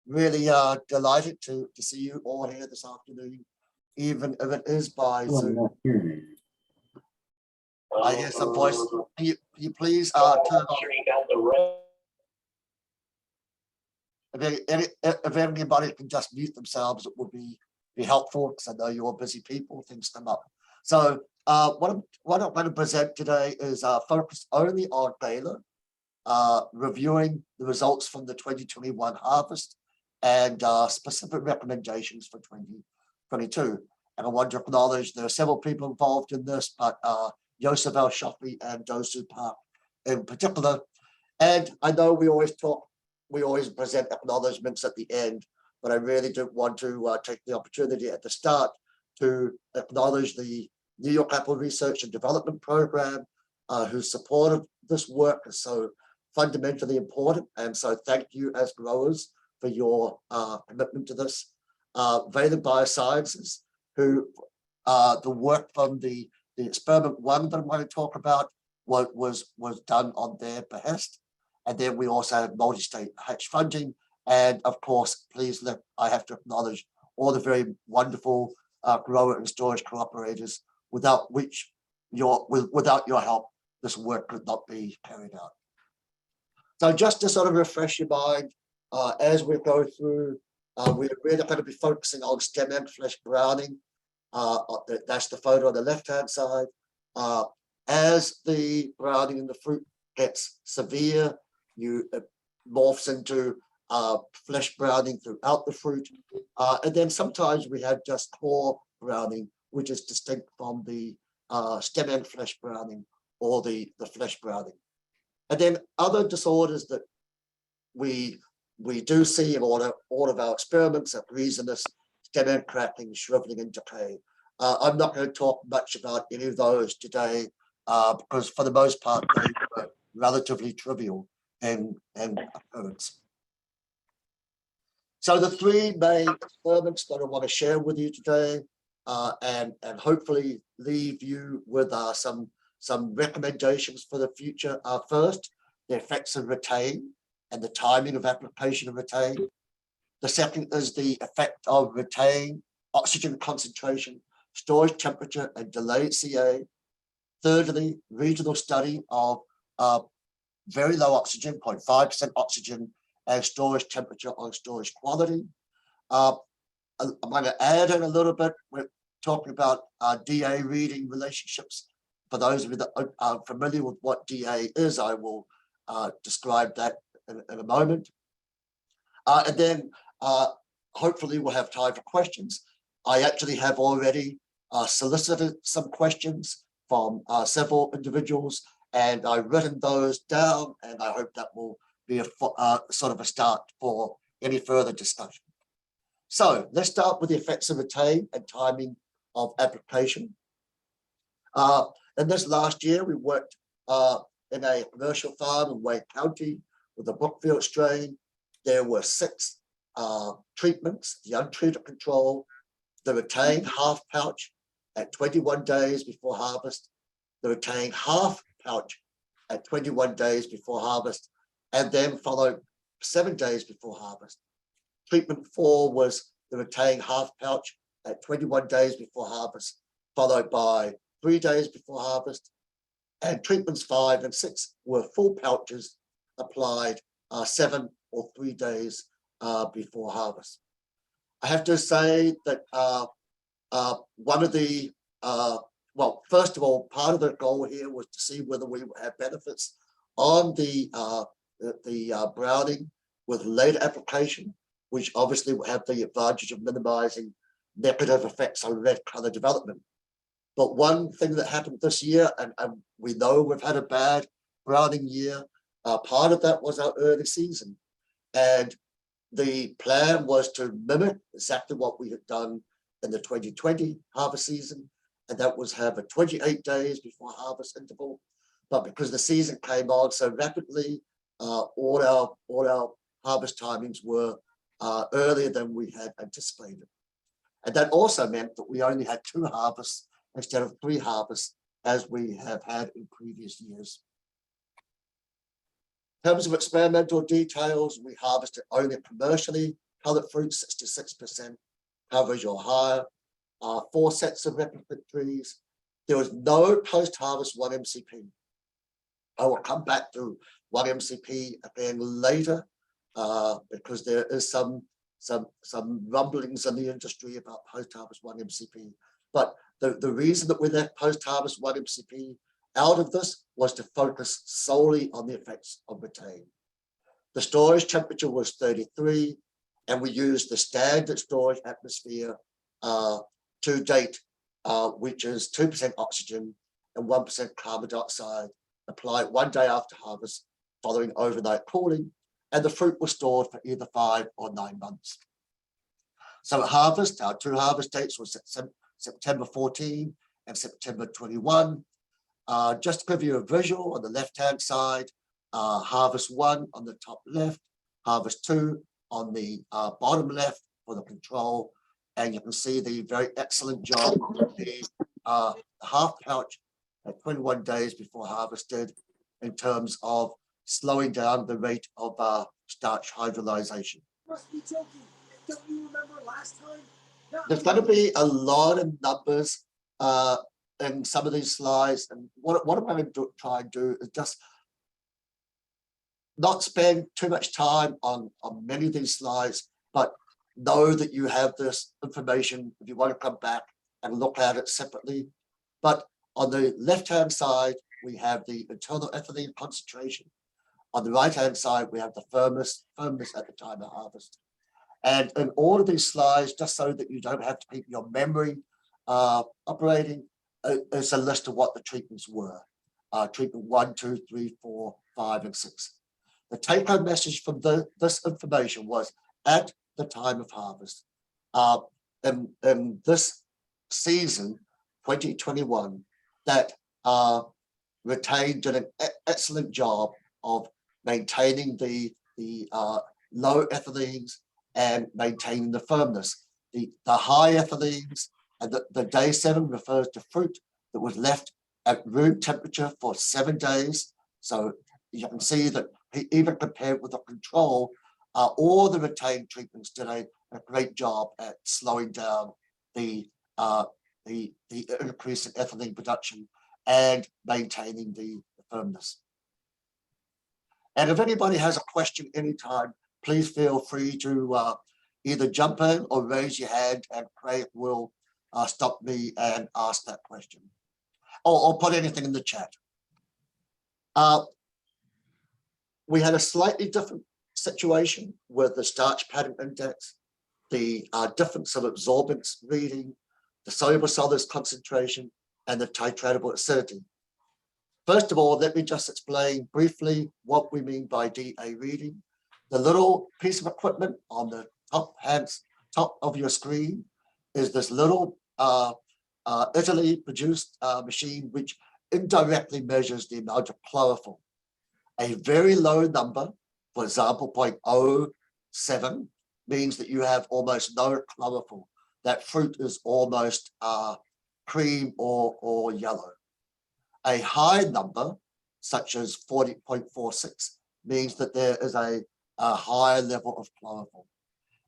really delighted to see you all here this afternoon, even if it is by Zoom. I hear some voice. Can you please turn off? If anybody can just mute themselves, it would be helpful, because I know you're busy people, things come up. So what I'm going to present today is focused only on Gala, reviewing the results from the 2021 harvest and specific recommendations for 2022. And I want to acknowledge there are several people involved in this, but Joseph L. Shoffley and Dosu Park in particular. And I know we always present acknowledgements at the end, but I really do want to take the opportunity at the start to acknowledge the New York Apple Research and Development Program, whose support of this work is so fundamentally important. And so thank you as growers for your commitment to this. Valent Biosciences, who the work from the experiment one that I'm going to talk about was done on their behest. And then we also have multi-state hedge funding. And of course, I have to acknowledge all the very wonderful grower and storage cooperators without your help, this work could not be carried out. So just to sort of refresh your mind, as we go through, we're really going to be focusing on stem end flesh browning. That's the photo on the left-hand side. As the browning in the fruit gets severe, it morphs into flesh browning throughout the fruit. And then sometimes we have just core browning, which is distinct from the stem end flesh browning or the flesh browning. And then other disorders that we do see in all of our experiments are reasonless, stem end cracking, shriveling, and decay. I'm not going to talk much about any of those today because for the most part, they were relatively trivial in occurrence. So the three main experiments that I want to share with you today and hopefully leave you with some recommendations for the future are first, the effects of retain and the timing of application of retain. The second is the effect of retain, oxygen concentration, storage temperature, and delayed CA. Thirdly, regional study of very low oxygen, 0.5% oxygen, and storage temperature on storage quality. I'm going to add in a little bit. We're talking about DA reading relationships. For those of you that are familiar with what DA is, I will describe that in a moment. And then hopefully we'll have time for questions. I actually have already solicited some questions from several individuals, and I've written those down, and I hope that will be a sort of a start for any further discussion. So let's start with the effects of retain and timing of application. In this last year, we worked in a commercial farm in Wayne County with a Brookfield strain. There were 6 treatments: the untreated control, the retained half pouch at 21 days before harvest, the retained half pouch at 21 days before harvest, and then followed 7 days before harvest. Treatment 4 was the retained half pouch at 21 days before harvest, followed by 3 days before harvest. And treatments 5 and 6 were full pouches applied 7 or 3 days before harvest. I have to say that one of the, well, first of all, part of the goal here was to see whether we would have benefits on the browning with later application, which obviously will have the advantage of minimizing negative effects on red color development. But one thing that happened this year, and we know we've had a bad browning year, part of that was our early season. And the plan was to mimic exactly what we had done in the 2020 harvest season, and that was have a 28 days before harvest interval. But because the season came on so rapidly, all our harvest timings were earlier than we had anticipated. And that also meant that we only had 2 harvests instead of 3 harvests as we have had in previous years. In terms of experimental details, we harvested only commercially colored fruit, 66% coverage or higher, 4 sets of replicate trees. There was no post-harvest 1-MCP. I will come back to 1-MCP again later because there is some rumblings in the industry about post-harvest 1-MCP. But the reason that we left post-harvest 1-MCP out of this was to focus solely on the effects of retain. The storage temperature was 33, and we used the standard storage atmosphere to date, which is 2% oxygen and 1% carbon dioxide, applied 1 day after harvest following overnight cooling, and the fruit was stored for either 5 or 9 months. So at harvest, our 2 harvest dates were September 14 and September 21. Just to give you a visual, on the left-hand side, harvest 1 on the top left, harvest 2 on the bottom left for the control, and you can see the very excellent job the half pouch at 21 days before harvested in terms of slowing down the rate of starch hydrolyzation. You must be joking. Don't you remember last time? There's going to be a lot of numbers in some of these slides, and what I'm going to try and do is just not spend too much time on many of these slides, but know that you have this information if you want to come back and look at it separately. But on the left-hand side, we have the internal ethylene concentration. On the right-hand side, we have the firmness at the time of harvest. And in all of these slides, just so that you don't have to keep your memory operating, is a list of what the treatments were. Treatment 1, 2, 3, 4, 5, and 6. The take-home message from this information was at the time of harvest. In this season, 2021, that Retain did an excellent job of maintaining the low ethylenes and maintaining the firmness. The high ethylenes and the day 7 refers to fruit that was left at room temperature for 7 days. So you can see that even compared with the control, all the retained treatments did a great job at slowing down the increase in ethylene production and maintaining the firmness. And if anybody has a question anytime, please feel free to either jump in or raise your hand, and Craig will stop me and ask that question. Or put anything in the chat. We had a slightly different situation with the starch pattern index, the difference of absorbance reading, the soluble solids concentration, and the titratable acidity. First of all, let me just explain briefly what we mean by DA reading. The little piece of equipment on the top of your screen is this little Italy produced machine which indirectly measures the amount of chlorophyll. A very low number, for example, 0.07, means that you have almost no chlorophyll. That fruit is almost cream or yellow. A high number, such as 40.46, means that there is a higher level of chlorophyll.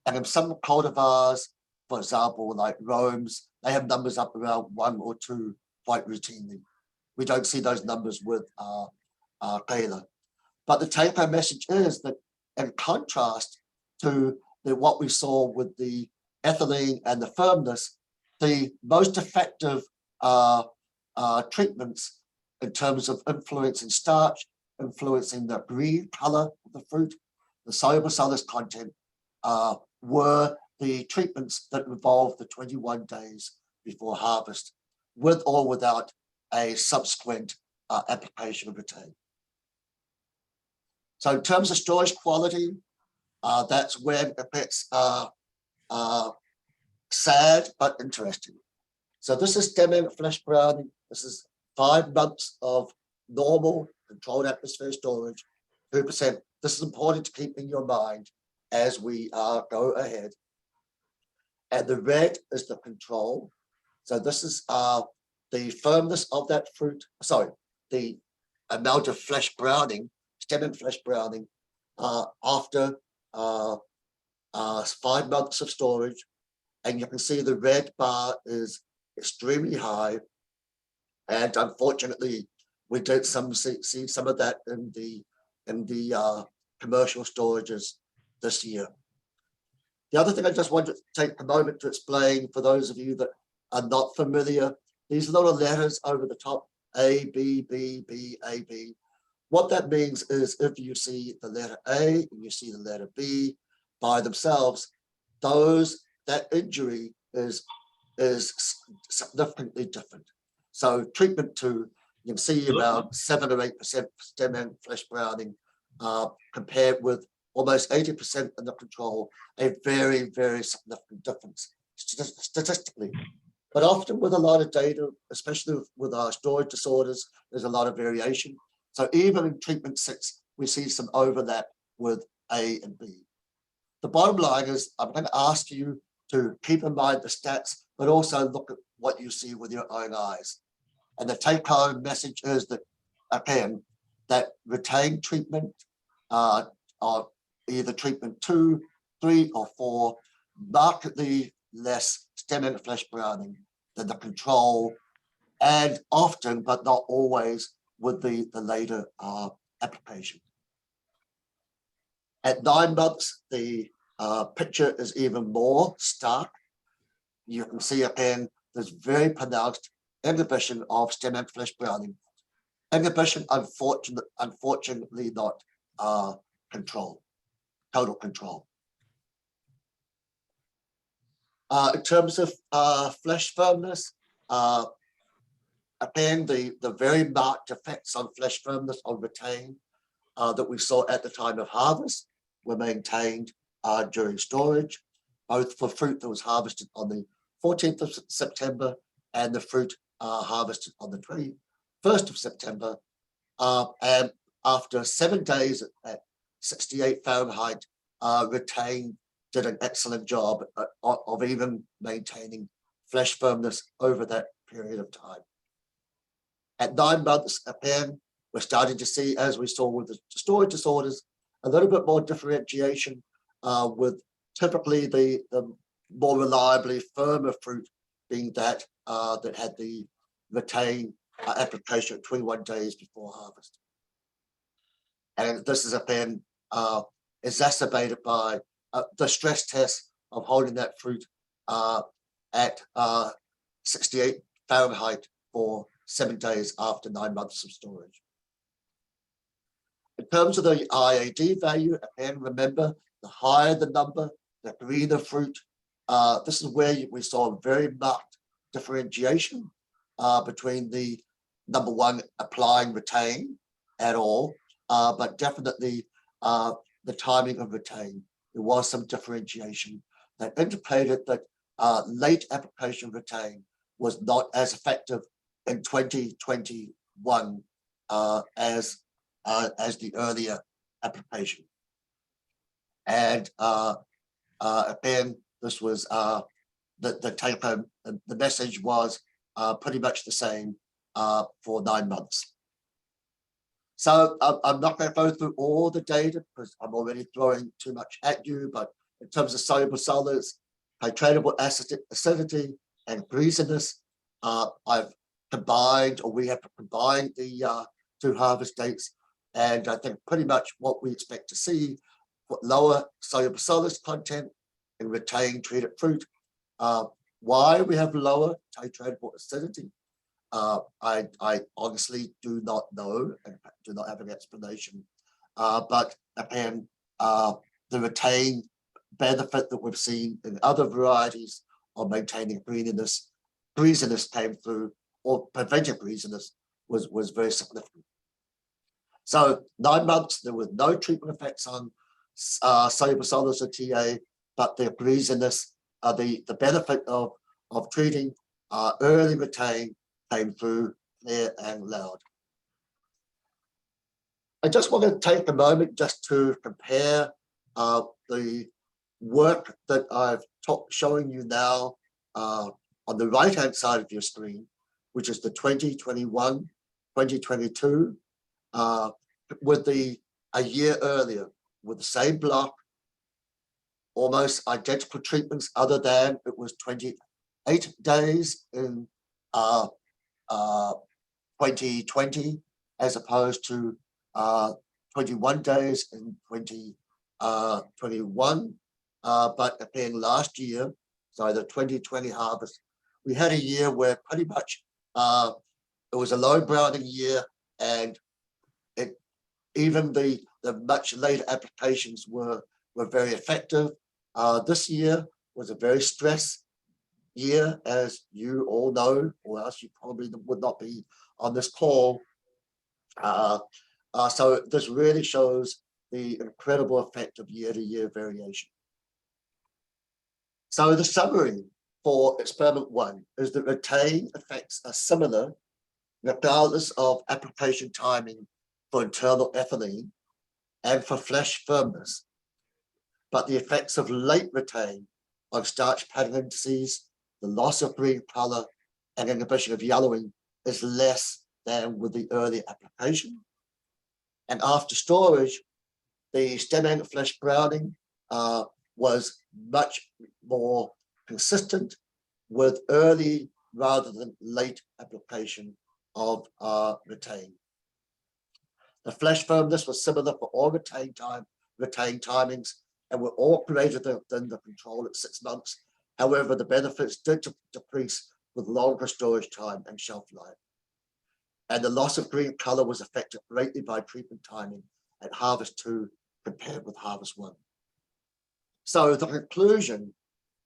And in some cultivars, for example, like Rome's, they have numbers up around 1 or 2 quite routinely. We don't see those numbers with Gala. But the take-home message is that, in contrast to what we saw with the ethylene and the firmness, the most effective treatments in terms of influencing starch, influencing the green color of the fruit, the soluble solids content, were the treatments that involved the 21 days before harvest, with or without a subsequent application of retain. So in terms of storage quality, that's when it gets sad but interesting. So this is stemming flesh browning. This is 5 months of normal controlled atmosphere storage, 2%. This is important to keep in your mind as we go ahead. And the red is the control. So this is the firmness of that fruit, the amount of flesh browning, stem and flesh browning after 5 months of storage, and you can see the red bar is extremely high. And unfortunately, we did see some of that in the commercial storages this year. The other thing I just want to take a moment to explain for those of you that are not familiar, these little letters over the top, A, B, B, B, A, B. What that means is if you see the letter A and you see the letter B by themselves, that injury is significantly different. So treatment 2, you can see about 7 or 8% stem and flesh browning compared with almost 80% in the control, a very, very significant difference statistically. But often with a lot of data, especially with our storage disorders, there's a lot of variation. So even in treatment 6, we see some overlap with A and B. The bottom line is I'm going to ask you to keep in mind the stats, but also look at what you see with your own eyes. And the take-home message is that, again, that retained treatment, or either treatment 2, 3, or 4, markedly less stem and flesh browning than the control, and often, but not always, with the later application. At 9 months, the picture is even more stark. You can see again, there's very pronounced inhibition of stem and flesh browning. Inhibition, unfortunately not control, total control. In terms of flesh firmness, again, the very marked effects on flesh firmness on retain that we saw at the time of harvest were maintained during storage, both for fruit that was harvested on the 14th of September and the fruit harvested on the 21st of September. And after 7 days at 68 Fahrenheit, retain did an excellent job of even maintaining flesh firmness over that period of time. At 9 months, again, we're starting to see, as we saw with the storage disorders, a little bit more differentiation with typically the more reliably firmer fruit being that that had the retain application at 21 days before harvest. And this is again exacerbated by the stress test of holding that fruit at 68 Fahrenheit for 7 days after 9 months of storage. In terms of the Iad value, again, remember, the higher the number, the greener fruit. This is where we saw a very marked differentiation between the number 1 applying retain at all, but definitely the timing of retain. There was some differentiation that indicated that late application retain was not as effective in 2021 as the earlier application. And again, this was the take home. The message was pretty much the same for 9 months. So I'm not going to go through all the data because I'm already throwing too much at you, but in terms of soluble solids, titratable acidity, and greasiness, I've combined, or we have combined the 2 harvest dates, and I think pretty much what we expect to see, lower soluble solids content in retained treated fruit. Why we have lower titratable acidity, I honestly do not know and do not have an explanation. But again, the retained benefit that we've seen in other varieties of maintaining greasiness came through, or preventing greasiness was very significant. So 9 months, there were no treatment effects on soluble solids or TA, but the greasiness, the benefit of treating early retain came through clear and loud. I just want to take a moment just to compare the work that I've showing you now on the right-hand side of your screen, which is the 2021, 2022, with a year earlier, with the same block, almost identical treatments, other than it was 28 days in 2020 as opposed to 21 days in 2021. But being last year, so the 2020 harvest, we had a year where pretty much it was a low browning year, and even the much later applications were very effective. This year was a very stressed year, as you all know, or else you probably would not be on this call. So this really shows the incredible effect of year-to-year variation. So the summary for experiment 1 is that retain effects are similar regardless of application timing for internal ethylene and for flesh firmness, but the effects of late retain on starch pattern indices, the loss of green color, and inhibition of yellowing is less than with the early application. And after storage, the stem end flesh browning was much more consistent with early rather than late application of retain. The flesh firmness was similar for all retain timings, and were all greater than the control at 6 months. However, the benefits did decrease with longer storage time and shelf life. And the loss of green color was affected greatly by treatment timing at harvest 2 compared with harvest 1. So the conclusion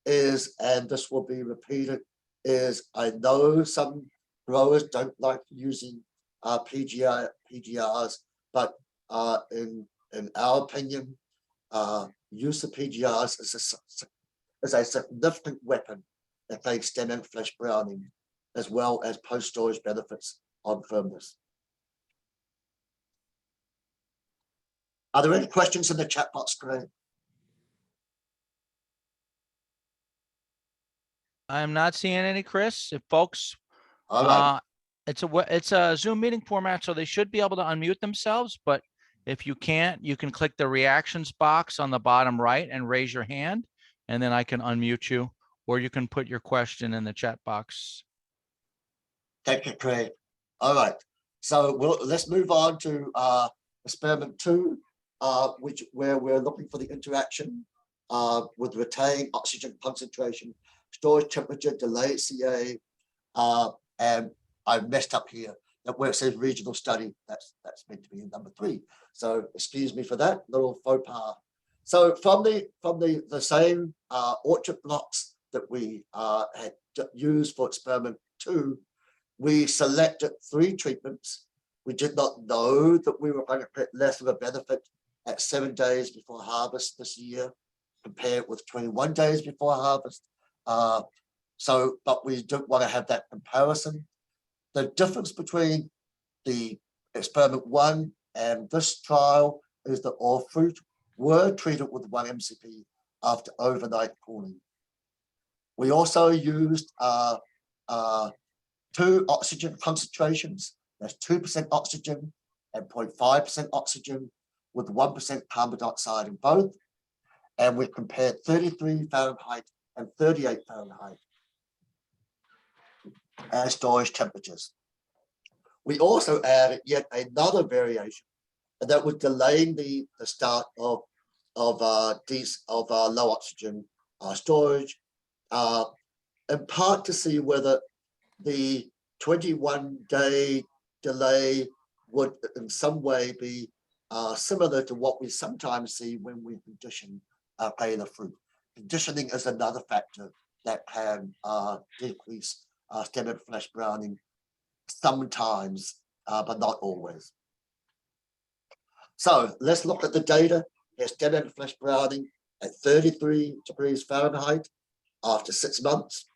is, and this will be repeated, is I know some growers don't like using PGRs, but in our opinion, use of PGRs is a significant weapon against stem end flesh browning, as well as post-storage benefits on firmness. Are there any questions in the chat box, Craig? I'm not seeing any, Chris. If folks, All right. it's a Zoom meeting format, so they should be able to unmute themselves. But if you can't, you can click the reactions box on the bottom right and raise your hand, and then I can unmute you, or you can put your question in the chat box. Thank you, Craig. All right. So let's move on to experiment 2, where we're looking for the interaction with retained oxygen concentration, storage temperature, delay CA, and I messed up here. Where it says regional study, that's meant to be in number 3. So excuse me for that little faux pas. So from the same orchard blocks that we had used for experiment 2, we selected 3 treatments. We did not know that we were going to get less of a benefit at 7 days before harvest this year compared with 21 days before harvest. But we don't want to have that comparison. The difference between the experiment 1 and this trial is that all fruit were treated with 1 MCP after overnight cooling. We also used 2 oxygen concentrations. That's 2% oxygen and 0.5% oxygen with 1% carbon dioxide in both. And we compared 33 Fahrenheit and 38 Fahrenheit as storage temperatures. We also added yet another variation, and that was delaying the start of low oxygen storage, in part to see whether the 21-day delay would in some way be similar to what we sometimes see when we condition Gala fruit. Conditioning is another factor that can decrease stem end flesh browning sometimes, but not always. So let's look at the data. Here's stem end flesh browning at 33 degrees Fahrenheit after 6 months.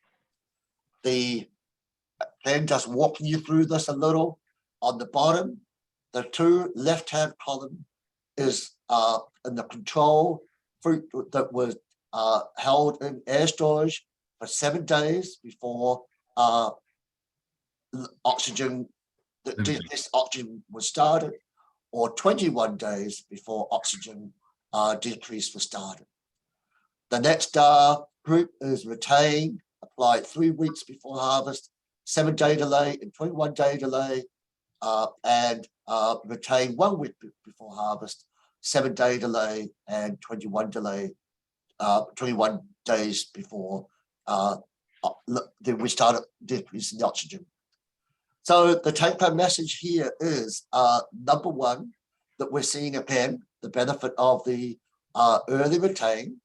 Then just walking you through this a little, on the bottom, the 2 left-hand column is in the control fruit that was held in air storage for 7 days before this oxygen was started, or 21 days before oxygen decrease was started. The next group is retain, applied 3 weeks before harvest, 7-day delay and 21-day delay, and retain 1 week before harvest, 7-day delay and 21 days before then we started decreasing the oxygen. So the take-home message here is number one, that we're seeing again the benefit of the early retain.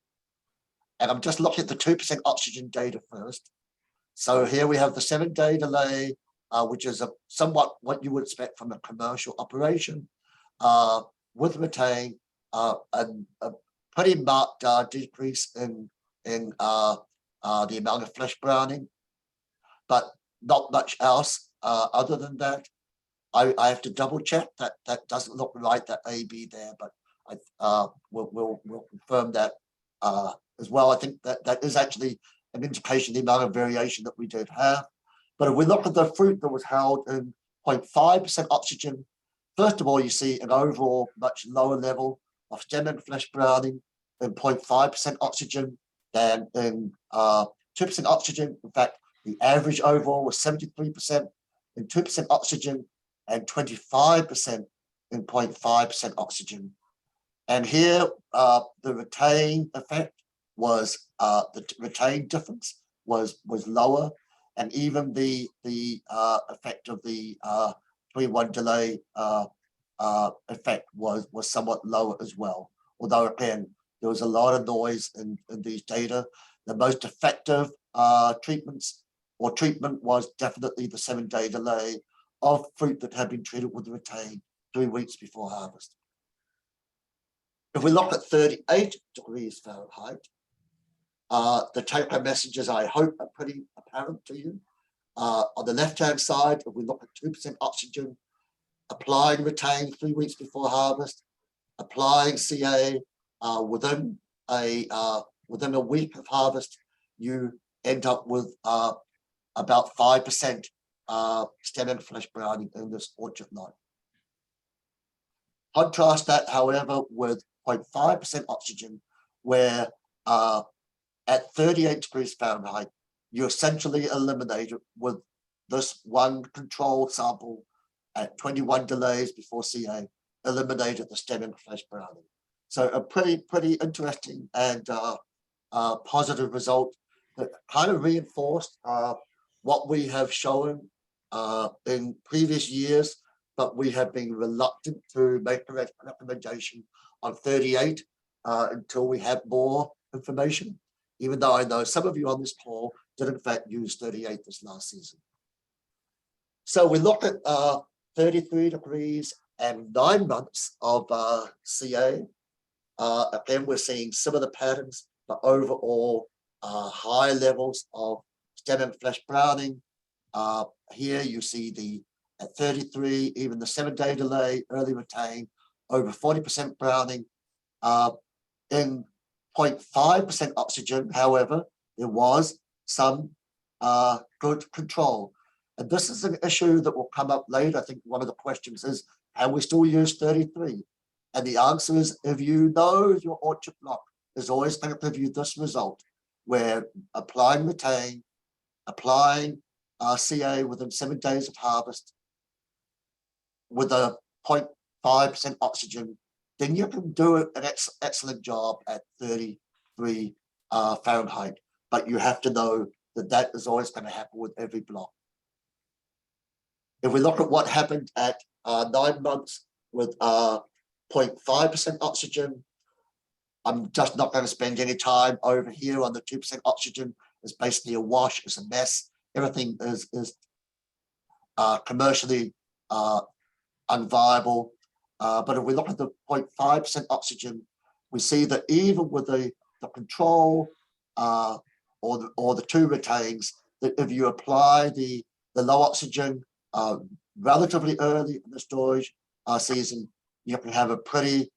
And I'm just looking at the 2% oxygen data first. So here we have the 7-day delay, which is somewhat what you would expect from a commercial operation, with retain, and a pretty marked decrease in the amount of flesh browning, but not much else other than that. I have to double check that doesn't look right, that AB there, but we'll confirm that as well. I think that is actually an indication of the amount of variation that we did have. But if we look at the fruit that was held in 0.5% oxygen, first of all, you see an overall much lower level of stem and flesh browning in 0.5% oxygen than in 2% oxygen. In fact, the average overall was 73% in 2% oxygen and 25% in 0.5% oxygen. And here, the retain effect was the retain difference was lower, and even the effect of the 21 delay effect was somewhat lower as well. Although again, there was a lot of noise in these data. The most effective treatment was definitely the 7-day delay of fruit that had been treated with retain 3 weeks before harvest. If we look at 38 degrees Fahrenheit, the take-home messages, I hope, are pretty apparent to you. On the left-hand side, if we look at 2% oxygen, applying retain 3 weeks before harvest, applying CA within a week of harvest, you end up with about 5% stem and flesh browning in this orchard lot. Contrast that, however, with 0.5% oxygen, where at 38 degrees Fahrenheit, you essentially eliminated with this one control sample at 21 delays before CA, eliminated the stem and flesh browning. So a pretty interesting and positive result that kind of reinforced what we have shown in previous years, but we have been reluctant to make a recommendation on 38 until we have more information, even though I know some of you on this call did in fact use 38 this last season. So we look at 33 degrees and 9 months of CA. Again, we're seeing similar patterns, but overall high levels of stem and flesh browning. Here you see at 33, even the 7-day delay, early retain, over 40% browning. In 0.5% oxygen, however, there was some good control. And this is an issue that will come up later. I think one of the questions is, can we still use 33? And the answer is, if you know your orchard block is always going to give you this result, where applying retain, applying CA within 7 days of harvest with a 0.5% oxygen, then you can do an excellent job at 33 Fahrenheit. But you have to know that is always going to happen with every block. If we look at what happened at 9 months with 0.5% oxygen, I'm just not going to spend any time over here on the 2% oxygen. It's basically a wash, it's a mess. Everything is commercially unviable. But if we look at the 0.5% oxygen, we see that even with the control or the 2 retains, that if you apply the low oxygen relatively early in the storage season, you can have a pretty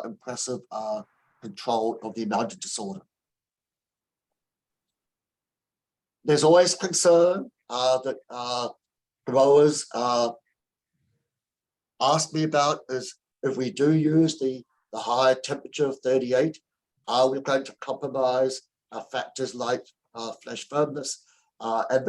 impressive control of the amount of disorder. There's always concern that growers ask me about is if we do use the higher temperature of 38, Are we going to compromise factors like flesh firmness? And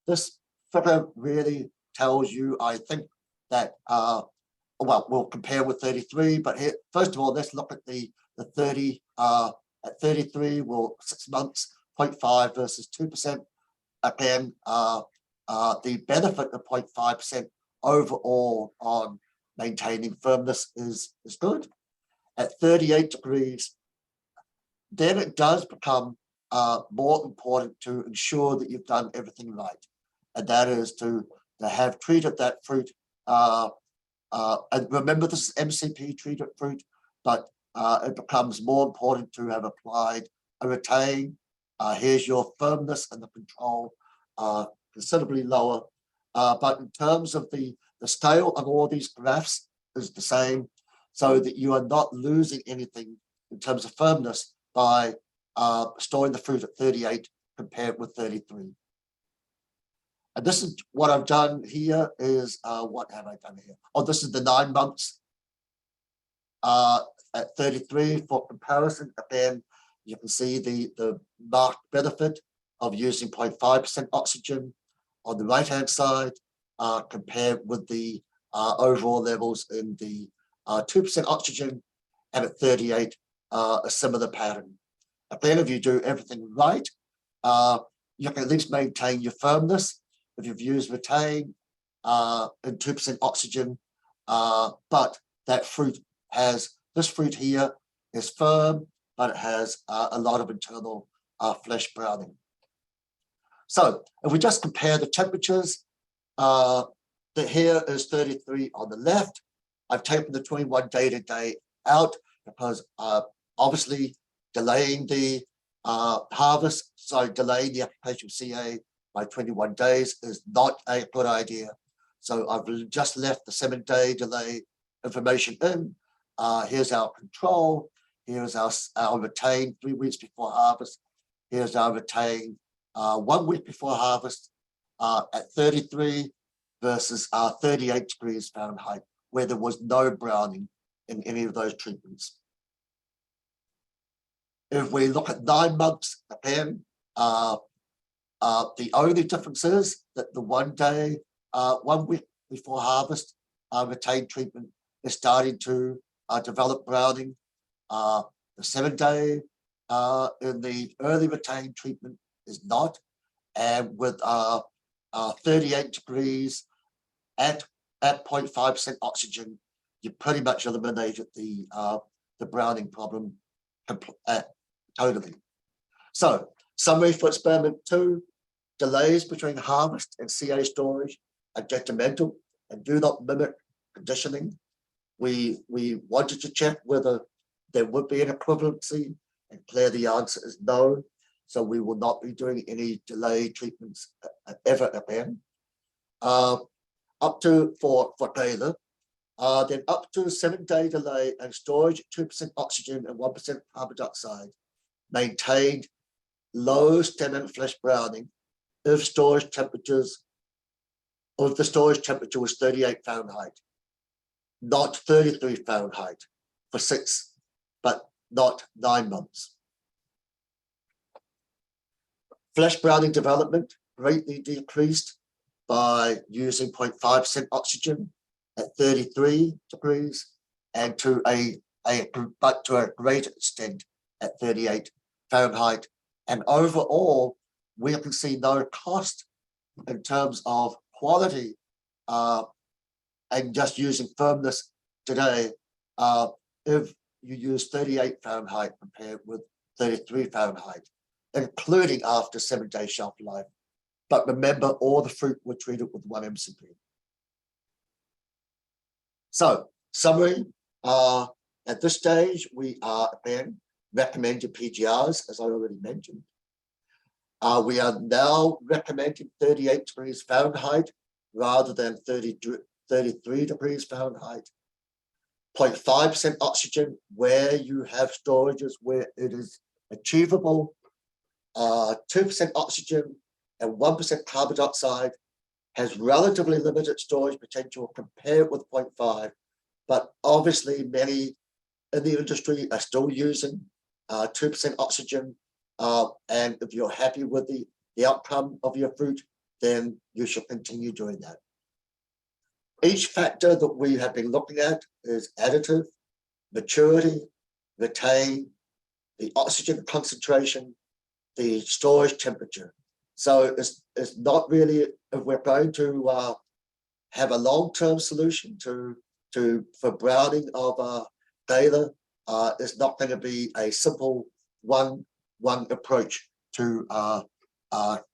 this figure really tells you, I think, that well, we'll compare with 33, but here, first of all, let's look at the 30 at 33, well, 6 months, 0.5 versus 2%. Again, the benefit of 0.5% overall on maintaining firmness is good. At 38 degrees, then it does become more important to ensure that you've done everything right. And that is to have treated that fruit. And remember, this is MCP treated fruit, but it becomes more important to have applied a retain. Here's your firmness and the control considerably lower. But in terms of the scale of all these graphs is the same, so that you are not losing anything in terms of firmness by storing the fruit at 38 compared with 33. And this is what I've done here is, what have I done here? Oh, this is the 9 months at 33 for comparison. Again, you can see the marked benefit of using 0.5% oxygen on the right-hand side compared with the overall levels in the 2% oxygen, and at 38, a similar pattern. Again, if you do everything right, you can at least maintain your firmness. If you've used retain and 2% oxygen, but that fruit has, this fruit here is firm, but it has a lot of internal flesh browning. So if we just compare the temperatures, the here is 33 on the left. I've taken the 21 day to day out because obviously delaying the harvest, so delaying the application of CA by 21 days is not a good idea. So I've just left the 7-day delay information in. Here's our control. Here's our retain 3 weeks before harvest. Here's our retain 1 week before harvest at 33 versus 38 degrees Fahrenheit, where there was no browning in any of those treatments. If we look at 9 months, again, the only difference is that the 1 day, 1 week before harvest, retain treatment is starting to develop browning. The 7-day in the early retain treatment is not, and with 38 degrees at 0.5% oxygen, you pretty much eliminated the browning problem totally. So, summary for experiment 2, delays between harvest and CA storage are detrimental and do not mimic conditioning. We wanted to check whether there would be an equivalency, and clearly the answer is no. So we will not be doing any delay treatments ever again. Up to for Gala, then up to 7-day delay and storage at 2% oxygen and 1% carbon dioxide maintained low stem and flesh browning if storage temperatures, or if the storage temperature was 38 Fahrenheit, not 33 Fahrenheit for 6, but not 9 months. Flesh browning development greatly decreased by using 0.5% oxygen at 33 degrees and to a greater extent at 38 Fahrenheit. And overall, we can see no cost in terms of quality and just using firmness today if you use 38 Fahrenheit compared with 33 Fahrenheit, including after 7-day shelf life. But remember, all the fruit were treated with 1 MCP. So, summary, at this stage, we are again recommending PGRs, as I already mentioned. We are now recommending 38 degrees Fahrenheit rather than 33 degrees Fahrenheit. 0.5% oxygen where you have storages where it is achievable. 2% oxygen and 1% carbon dioxide has relatively limited storage potential compared with 0.5, but obviously many in the industry are still using 2% oxygen. And if you're happy with the outcome of your fruit, then you should continue doing that. Each factor that we have been looking at is additive, maturity, retain, the oxygen concentration, the storage temperature. So it's not really, if we're going to have a long-term solution for browning of Gala, it's not going to be a simple one approach to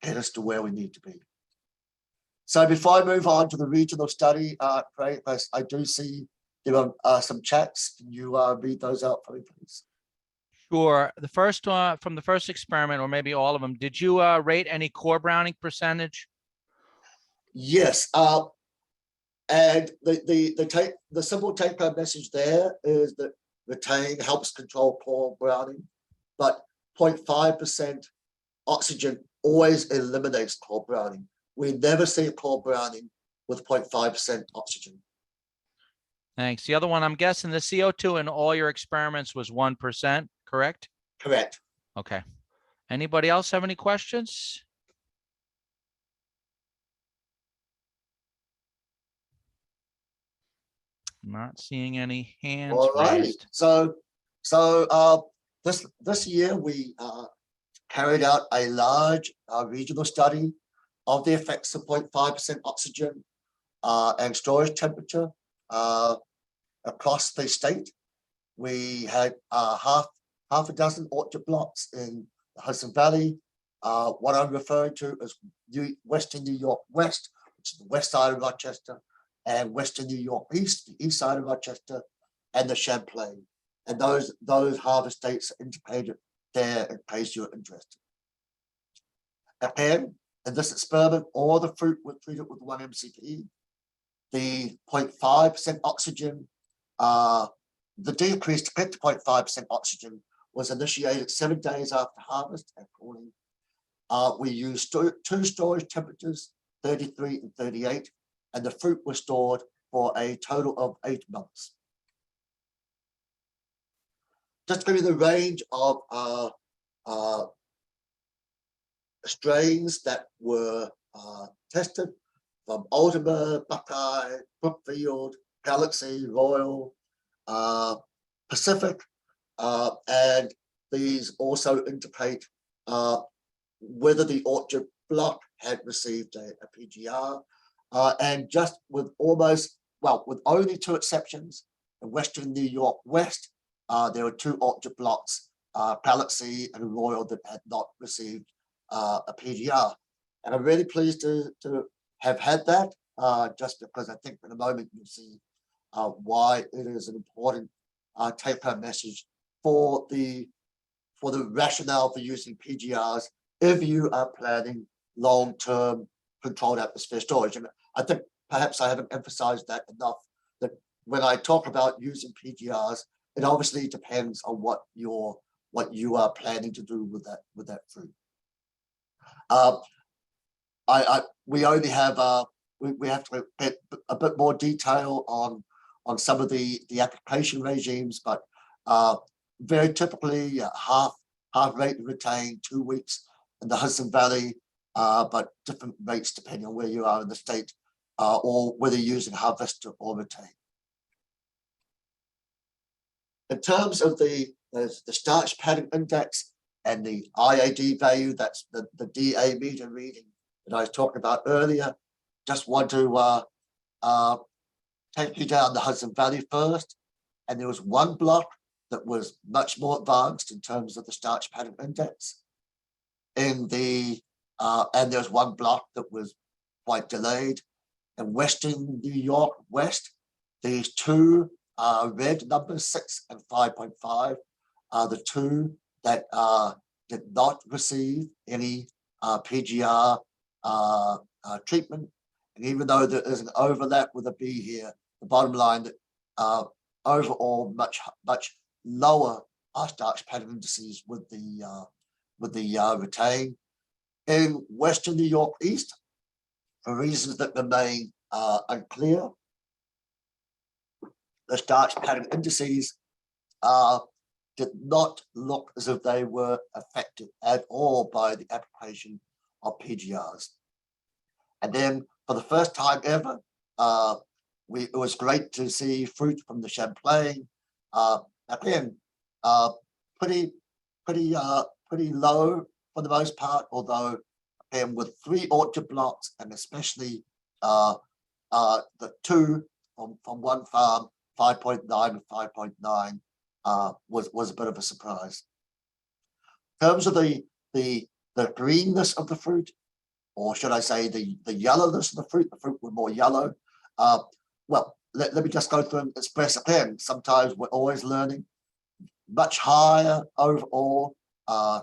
get us to where we need to be. So before I move on to the regional study, Craig, I do see there are some chats. Can you read those out for me, please? Sure. The first one from the first experiment, or maybe all of them, did you rate any core browning percentage? Yes. And the simple take-home message there is that retain helps control core browning, but 0.5% oxygen always eliminates core browning. We never see core browning with 0.5% oxygen. Thanks. The other one, I'm guessing the CO2 in all your experiments was 1%, correct? Correct. Okay. Anybody else have any questions? Not seeing any hands All right. raised. So this year we carried out a large regional study of the effects of 0.5% oxygen and storage temperature across the state. We had half a dozen orchard blocks in the Hudson Valley. What I'm referring to is Western New York West, which is the west side of Rochester, and Western New York East, the east side of Rochester, and the Champlain. And those harvest dates are indicated there in case you're interested. Again, in this experiment, all the fruit was treated with 1 MCP. The 0.5% oxygen, the decrease to get to 0.5% oxygen was initiated 7 days after harvest and cooling. We used two storage temperatures, 33 and 38, and the fruit was stored for a total of 8 months. Just to give you the range of strains that were tested, from Ultima, Buckeye, Brookfield, Galaxy, Royal, Pacific, and these also indicate whether the orchard block had received a PGR, and just with with only 2 exceptions, in Western New York West, there were 2 orchard blocks, Galaxy and Royal, that had not received a PGR. And I'm really pleased to have had that, just because I think in a moment you'll see why it is an important take-home message for the rationale for using PGRs if you are planning long-term controlled atmosphere storage. And I think perhaps I haven't emphasized that enough, that when I talk about using PGRs, it obviously depends on what you are planning to do with that fruit. We only have we have to get a bit more detail on some of the application regimes, but very typically half rate retain 2 weeks in the Hudson Valley, but different rates depending on where you are in the state, or whether you're using harvest or retain. In terms of the starch pattern index and the Iad value, that's the DA meter reading that I was talking about earlier, just want to take you down the Hudson Valley first. And there was one block that was much more advanced in terms of the starch pattern index. And there was one block that was quite delayed. In Western New York West, these 2 red numbers, 6 and 5.5, are the 2 that did not receive any PGR treatment. And even though there is an overlap with a B here, the bottom line that overall much lower starch pattern indices with the retain. In Western New York East, for reasons that remain unclear, the starch pattern indices did not look as if they were affected at all by the application of PGRs. And then for the first time ever, it was great to see fruit from the Champlain. Again, pretty low for the most part, although again with 3 orchard blocks and especially the 2 from one farm, 5.9 and 5.9, was a bit of a surprise. In terms of the greenness of the fruit, or should I say the yellowness of the fruit were more yellow. Well, let me just go through and express again. Sometimes we're always learning. Much higher overall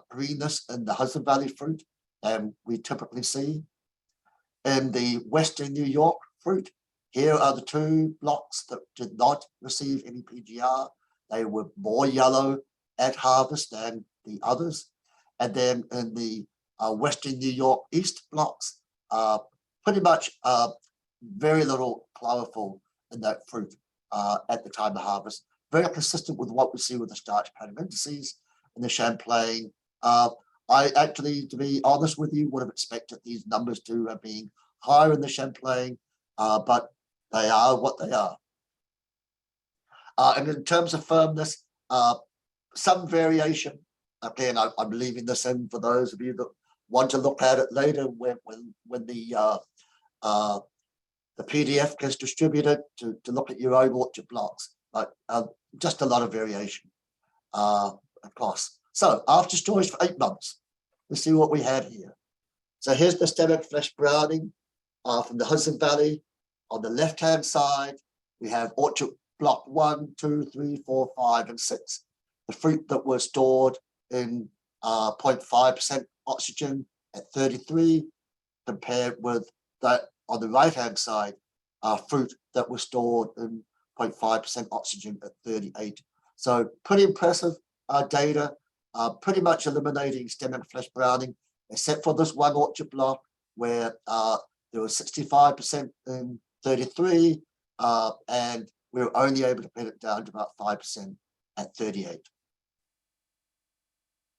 greenness in the Hudson Valley fruit than we typically see. In the Western New York fruit, here are the 2 blocks that did not receive any PGR. They were more yellow at harvest than the others. And then in the Western New York East blocks, pretty much very little chlorophyll in that fruit at the time of harvest. Very consistent with what we see with the starch pattern indices in the Champlain. I actually, to be honest with you, would have expected these numbers to have been higher in the Champlain, but they are what they are. And in terms of firmness, some variation. Again, I'm leaving this in for those of you that want to look at it later when the PDF gets distributed to look at your own orchard blocks. But just a lot of variation across. So after storage for 8 months, let's see what we had here. So here's the stem and flesh browning from the Hudson Valley. On the left-hand side, we have orchard block 1, 2, 3, 4, 5, and 6. The fruit that was stored in 0.5% oxygen at 33, compared with that on the right-hand side, fruit that was stored in 0.5% oxygen at 38. So pretty impressive data, pretty much eliminating stem and flesh browning, except for this one orchard block where there was 65% in 33, and we were only able to pin it down to about 5% at 38.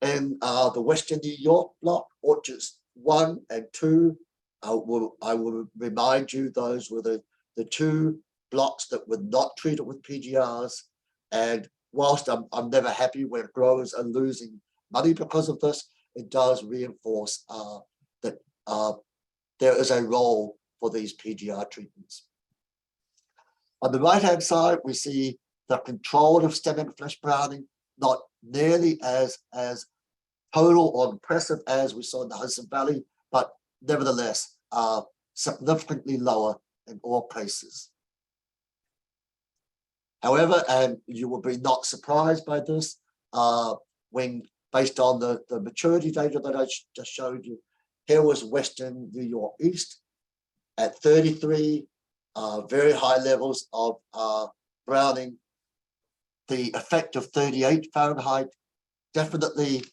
In the Western New York block, orchards 1 and 2, I will remind you those were the 2 blocks that were not treated with PGRs. And whilst I'm never happy when growers are losing money because of this, it does reinforce that there is a role for these PGR treatments. On the right-hand side, we see the control of stem and flesh browning, not nearly as total or impressive as we saw in the Hudson Valley, but nevertheless, significantly lower in all cases. However, and you will be not surprised by this, when based on the maturity data that I just showed you, here was Western New York East at 33, very high levels of browning. The effect of 38 Fahrenheit definitely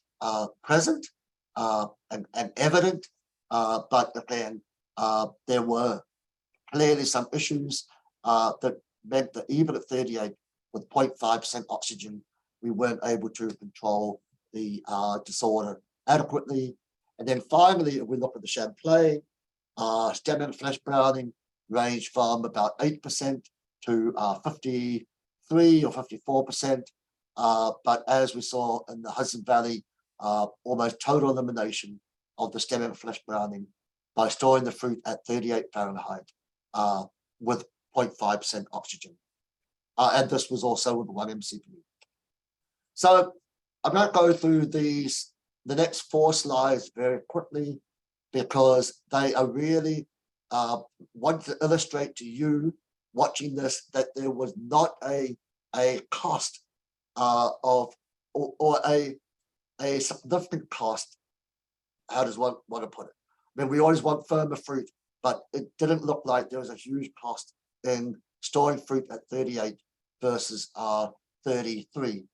present and evident, but again, there were clearly some issues that meant that even at 38 with 0.5% oxygen, we weren't able to control the disorder adequately. And then finally, if we look at the Champlain, stem and flesh browning ranged from about 8% to 53 or 54%. But as we saw in the Hudson Valley, almost total elimination of the stem and flesh browning by storing the fruit at 38 Fahrenheit with 0.5% oxygen. And this was also with 1 MCP. So I'm going to go through the next 4 slides very quickly because they are really want to illustrate to you watching this that there was not a cost of or a significant cost. How does one want to put it? I mean, we always want firmer fruit, but it didn't look like there was a huge cost in storing fruit at 38 versus 33.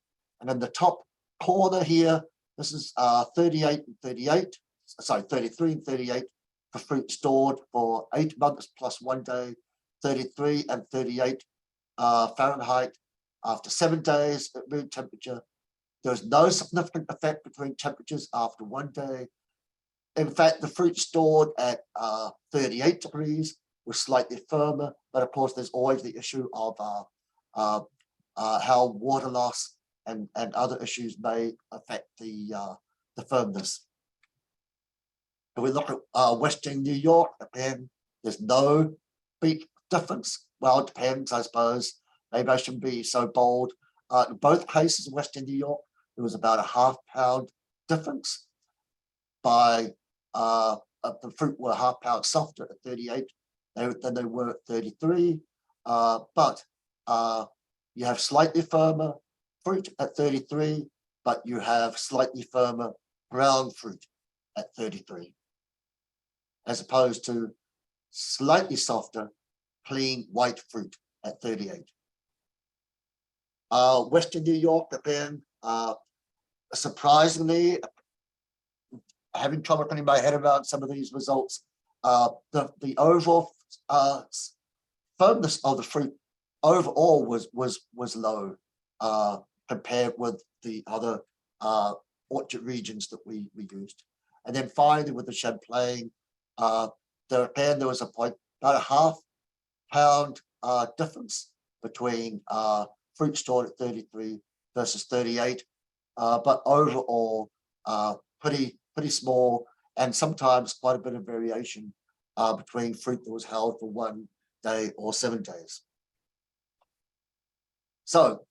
And in the top corner here, this is 38 and 38, sorry, 33 and 38 for fruit stored for 8 months plus 1 day, 33 and 38 Fahrenheit after 7 days at room temperature, There's no significant effect between temperatures after 1 day. In fact, the fruit stored at 38 degrees was slightly firmer, but of course, there's always the issue of how water loss and other issues may affect the firmness. If we look at Western New York, again, there's no big difference. Well, it depends, I suppose. Maybe I shouldn't be so bold. In both cases in Western New York, there was about a half-pound difference. By the fruit were a half-pound softer at 38 than they were at 33. But you have slightly firmer fruit at 33, but you have slightly firmer brown fruit at 33, as opposed to slightly softer, clean white fruit at 38. Western New York, again, surprisingly, having trouble getting my head around some of these results, the overall firmness of the fruit overall was low compared with the other orchard regions that we used. And then finally with the Champlain, there was about a half-pound difference between fruit stored at 33 versus 38, but overall pretty small, and sometimes quite a bit of variation between fruit that was held for 1 day or 7 days. So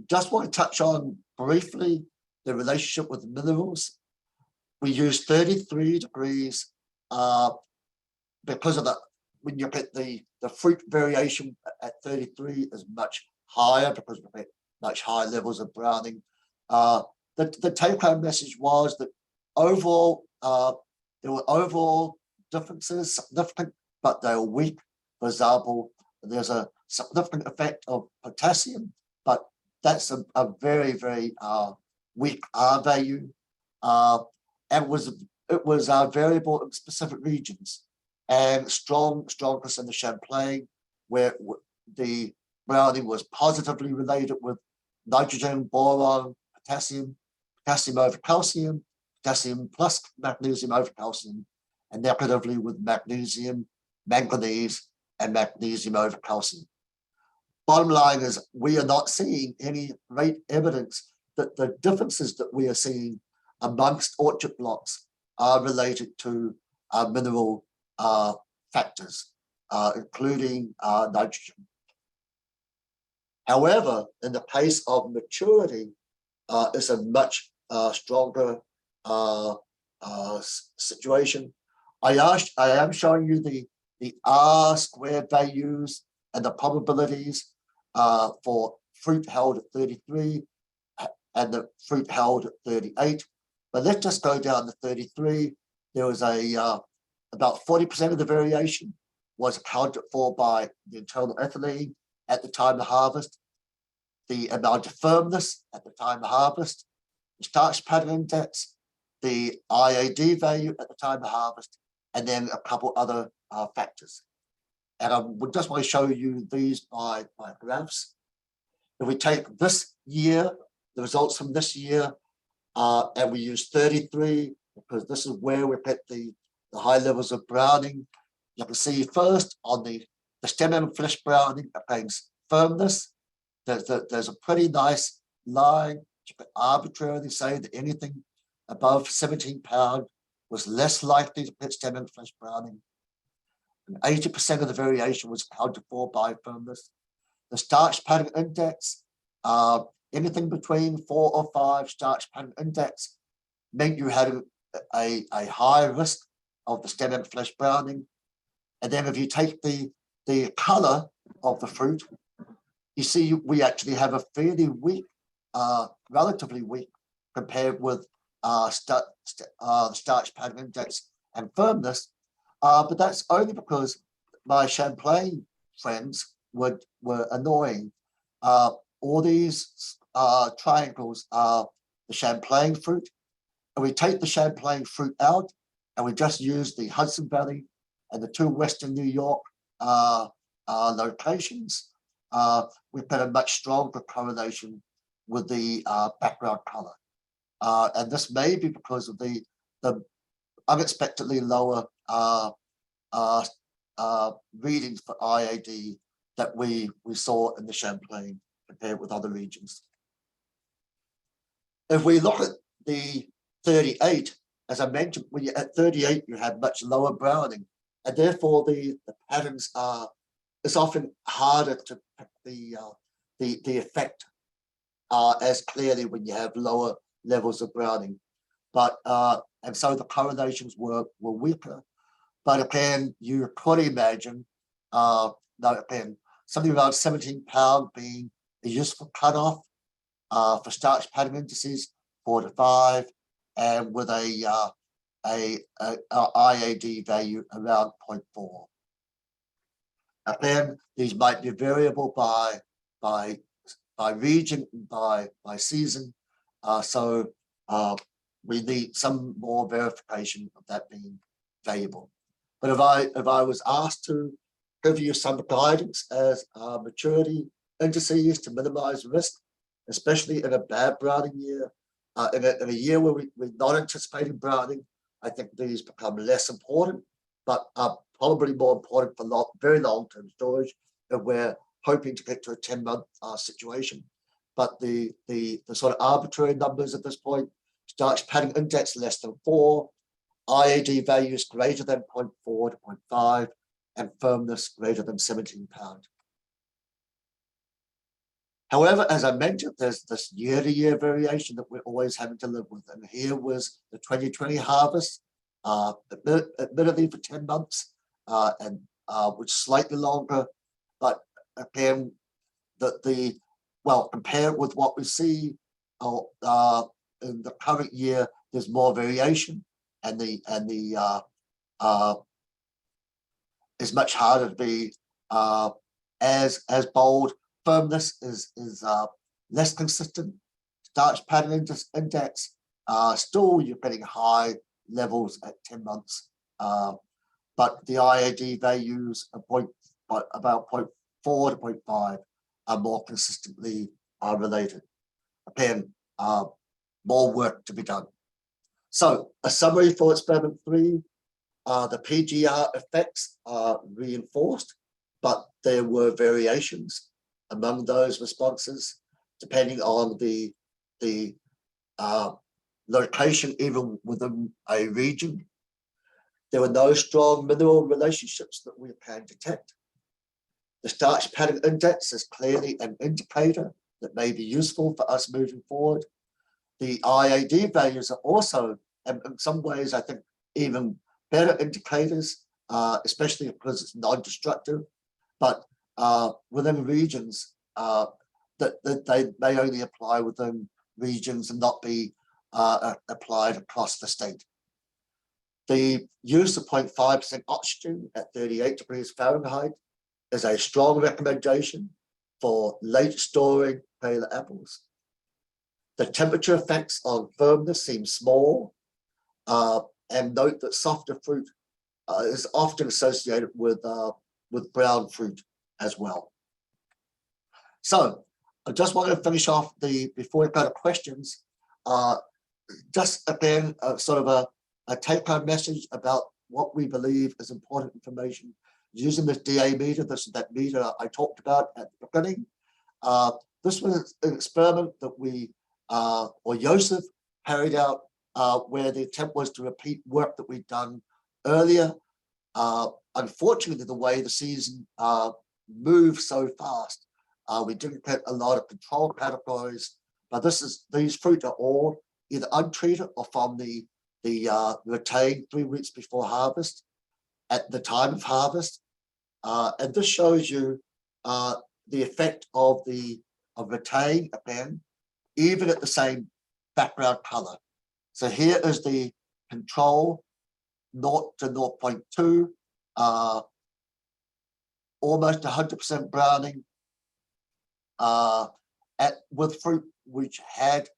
just want to touch on briefly the relationship with minerals. We use 33 degrees because of when you get the fruit variation at 33 is much higher because we get much higher levels of browning. The take-home message was that overall, there were overall differences, significant, but they were weak. For example, there's a significant effect of potassium, but that's a very, very weak R value. And it was variable in specific regions, and strongest in the Champlain, where the browning was positively related with nitrogen, boron, potassium over calcium, potassium plus magnesium over calcium, and negatively with magnesium, manganese, and magnesium over calcium. Bottom line is we are not seeing any great evidence that the differences that we are seeing amongst orchard blocks are related to mineral factors, including nitrogen. However, in the case of maturity, it's a much stronger situation. I am showing you the R squared values and the probabilities for fruit held at 33 and the fruit held at 38. But let's just go down to 33. There was about 40% of the variation was accounted for by the internal ethylene at the time of harvest, the amount of firmness at the time of harvest, the starch pattern index, the Iad value at the time of harvest, and then a couple other factors. And I would just want to show you these by graphs. If we take this year, the results from this year, and we use 33, because this is where we get the high levels of browning. You can see first on the stem and flesh browning against firmness, there's a pretty nice line. You could arbitrarily say that anything above 17 pound was less likely to get stem and flesh browning. And 80% of the variation was accounted for by firmness. The starch pattern index, anything between 4 or 5 starch pattern index meant you had a high risk of the stem and flesh browning. And then if you take the color of the fruit, you see we actually have a fairly weak, relatively weak, compared with the starch pattern index and firmness. But that's only because my Champlain friends were annoying. All these triangles are the Champlain fruit, and we take the Champlain fruit out, and we just use the Hudson Valley and the 2 Western New York locations. We've got a much stronger correlation background color. And this may be because of the unexpectedly lower readings for IAD that we saw in the Champlain compared with other regions. If we look at the 38, as I mentioned, when you're at 38, you have much lower browning, and therefore the patterns it's often harder to pick the effect as clearly when you have lower levels of browning. But and so the correlations were weaker. But again, you could imagine something around 17 pound being a useful cutoff for starch pattern indices, 4 to 5, and with a IAD value around 0.4. Again, these might be variable by region, by season. So we need some more verification of that being valuable. But if I was asked to give you some guidance as maturity indices to minimize risk, especially in a bad browning year, in a year where we're not anticipating browning, I think these become less important, but are probably more important for very long-term storage if we're hoping to get to a 10-month situation. But the sort of arbitrary numbers at this point, starch pattern index less than 4, IAD values greater than 0.4 to 0.5, and firmness greater than 17 pound. However, as I mentioned, there's this year-to-year variation that we're always having to live with. And here was the 2020 harvest, admittedly for 10 months, and which slightly longer, but again, compared with what we see in the current year, there's more variation, and is much harder to be as bold. Firmness is less consistent. Starch pattern index, still you're getting high levels at 10 months, but the IAD values are about 0.4 to 0.5 are more consistently related. Again, more work to be done. So a summary for experiment 3, the PGR effects are reinforced, but there were variations among those responses, depending on the location, even within a region. There were no strong mineral relationships that we can detect. The starch pattern index is clearly an indicator that may be useful for us moving forward. The IAD values are also, in some ways, I think, even better indicators, especially because it's non-destructive. But within regions, that they may only apply within regions and not be applied across the state. The use of 0.5% oxygen at 38 degrees Fahrenheit is a strong recommendation for late storing Gala apples. The temperature effects on firmness seem small, and note that softer fruit is often associated with brown fruit as well. So I just want to finish off before we go to questions, just again, sort of a take-home message about what we believe is important information using this DA meter. This is that meter I talked about at the beginning. This was an experiment that we, or Joseph, carried out where the attempt was to repeat work that we'd done earlier. Unfortunately, the way the season moved so fast, we didn't get a lot of control categories, but these fruit are all either untreated or from the retained 3 weeks before harvest at the time of harvest. And this shows you the effect of retain again, even at the same background color. So here is the control, 0 to 0.2, almost 100% browning, with fruit which had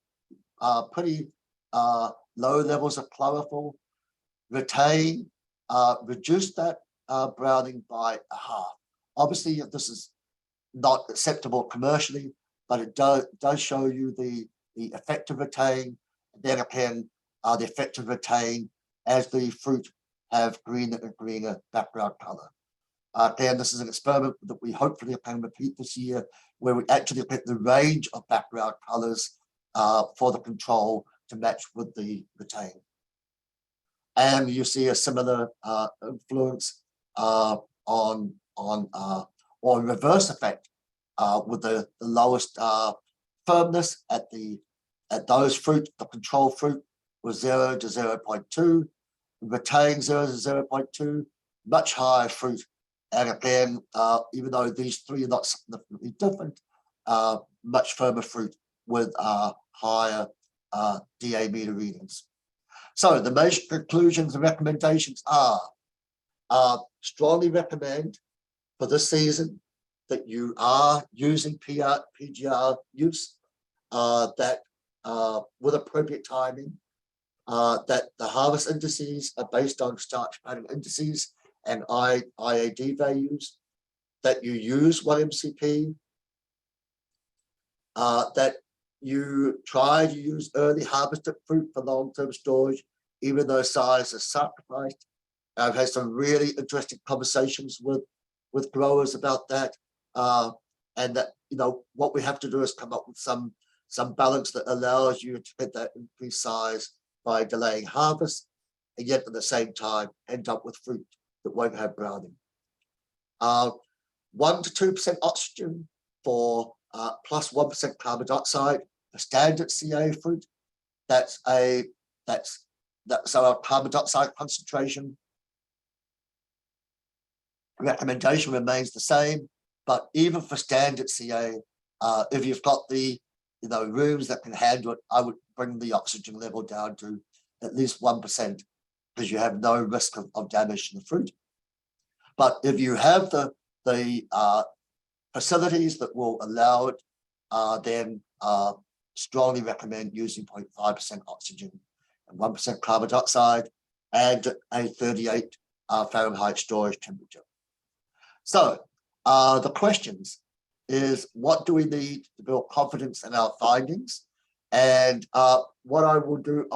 pretty low levels of chlorophyll. Retain reduced that browning by a half. Obviously, this is not acceptable commercially, but it does show you the effective retain, and then again, the effective retain as the fruit have greener and greener background color. Again, this is an experiment that we hopefully can repeat this year, where we actually get the range of background colors for the control to match with the retain. And you see a similar influence on or reverse effect with the lowest firmness at those fruit. The control fruit was 0 to 0.2, retain 0 to 0.2, much higher fruit. And again, even though these three are not significantly different, much firmer fruit with higher DA meter readings. So the major conclusions and recommendations are strongly recommend for this season that you are using PGR use, that with appropriate timing, that the harvest indices are based on starch pattern indices and IAD values, that you use 1-MCP, that you try to use early harvested fruit for long-term storage, even though size is sacrificed. I've had some really interesting conversations with growers about that, and that, you know, what we have to do is come up with some balance that allows you to get that increased size by delaying harvest, and yet at the same time end up with fruit that won't have browning. 1 to 2% oxygen for plus 1% carbon dioxide. The standard CA fruit, that's our carbon dioxide concentration recommendation remains the same. But even for standard CA, if you've got the rooms that can handle it, I would bring the oxygen level down to at least 1%, because you have no risk of damage to the fruit. But if you have the facilities that will allow it, then strongly recommend using 0.5% oxygen and 1% carbon dioxide and a 38 Fahrenheit storage temperature. So the questions is, what do we need to build confidence in our findings? And what I will do,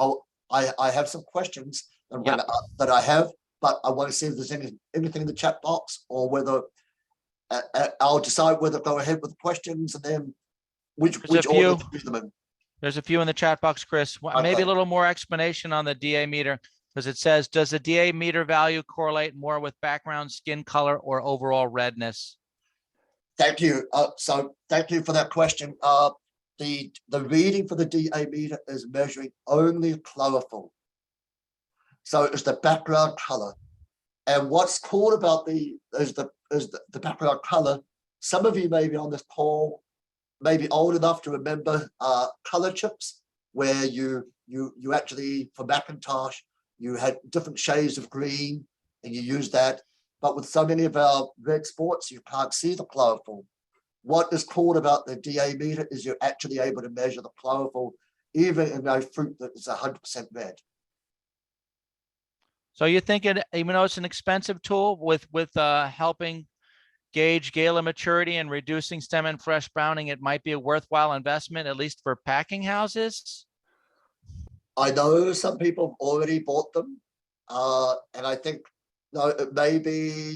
I have some questions that I have, but I want to see if there's anything in the chat box, or whether I'll decide whether to go ahead with the questions and then which order to do them in. There's a few in the chat box, Chris. Maybe a little more explanation on the DA meter, because it says, does the DA meter value correlate more with background skin color or overall redness? Thank you. So thank you for that question. The reading for the DA meter is measuring only chlorophyll. So it's the background color. And what's cool about the background color, some of you may be on this call, may be old enough to remember color chips, where you actually, for Macintosh, you had different shades of green and you use that. But with so many of our red sports, you can't see the chlorophyll. What is cool about the DA meter is you're actually able to measure the chlorophyll even in a fruit that is 100% red. So you're thinking, even though it's an expensive tool, with helping gauge Gala maturity and reducing stem and fresh browning, it might be a worthwhile investment, at least for packing houses? I know some people have already bought them, and I think, no, it may be